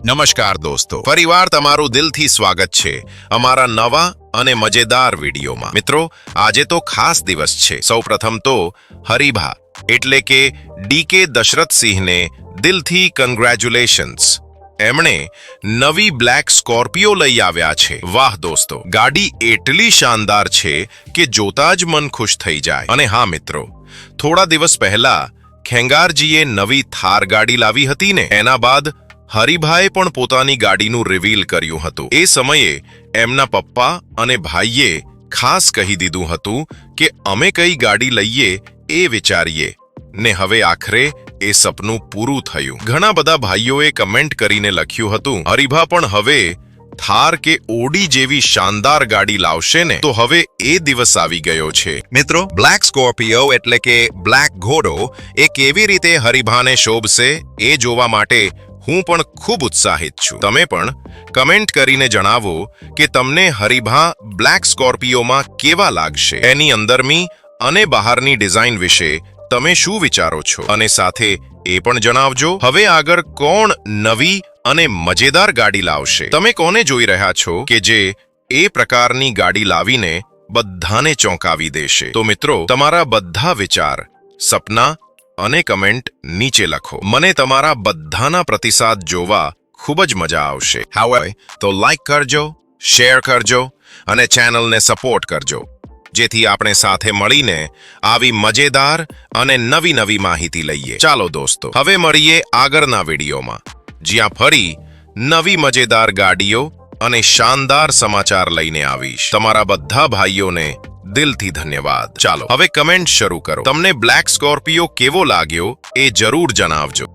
નમસ્કાર દોસ્તો, ફરીવાર તમારું દિલથી સ્વાગત છે અમારા નવા અને મજેદાર વિડીયોમાં। મિત્રો, આજે તો ખાસ દિવસ છે। સૌપ્રથમ તો હરિભા એટલે કે ડીકે દશરથસિંહને દિલથી કંગ્રેચ્યુલેશન્સ। એમણે નવી બ્લેક સ્કોર્પિયો લઈ આવ્યા છે। વાહ દોસ્તો, ગાડી એટલી શાનદાર છે કે જોતા જ મન ખુશ થઈ જાય। અને હા મિત્રો, થોડા દિવસ પહેલા ખેંગારજીએ નવી થાર ગાડી લાવી હતી ને, એના બાદ હરિભાએ પણ પોતાની ગાડીનું રિવીલ કર્યું હતું। એ સમયે એમના પપ્પા અને ભાઈએ ખાસ કહી દીધું હતું કે અમે કઈ ગાડી લઈએ એ વિચારીએ, ને હવે આખરે એ સપનું પૂરું થયું। ઘણા બધા ભાઈઓએ કમેન્ટ કરીને લખ્યું હતું, હરિભા પણ હવે થાર કે ઓડી જેવી શાનદાર ગાડી લાવશે ને, તો હવે એ દિવસ આવી ગયો છે। મિત્રો, બ્લેક સ્કોર્પિયો એટલે કે બ્લેક ઘોડો એ કેવી રીતે હરિભાને શોભશે એ જોવા માટે હું પણ ખૂબ ઉત્સાહિત છું। તમે પણ કમેન્ટ કરીને જણાવો કે તમને હરિભા બ્લેક સ્કોર્પિયોમાં કેવા લાગશે। એની અંદરની અને બહારની ડિઝાઇન વિશે તમે શું વિચારો છો, અને સાથે એ પણ જણાવજો હવે આગળ કોણ નવી અને મજેદાર ગાડી લાવશે। તમે કોને જોઈ રહ્યા છો કે જે એ પ્રકારની ગાડી લાવીને બધાને ચોંકાવી દેશે? તો મિત્રો, તમારા બધા વિચાર, સપના અને કમેન્ટ નીચે લખો। મને તમારા બધાના પ્રતિસાદ જોવા ખૂબ જ મજા આવશે। હવે તો લાઈક કરજો, શેર કરજો અને ચેનલને સપોર્ટ કરજો, જેથી આપણે સાથે મળીને આવી મજેદાર અને નવી માહિતી લઈએ। ચાલો દોસ્તો, હવે મળીએ આગળના વિડીયોમાં, જ્યાં ફરી નવી મજેદાર ગાડીઓ અને શાનદાર સમાચાર લઈને આવીશ। તમારા બધા ભાઈઓને દિલથી ધન્યવાદ। ચાલો હવે કમેન્ટ શરૂ કરો। તમને બ્લેક સ્કોર્પિયો કેવો લાગ્યો એ જરૂર જણાવજો।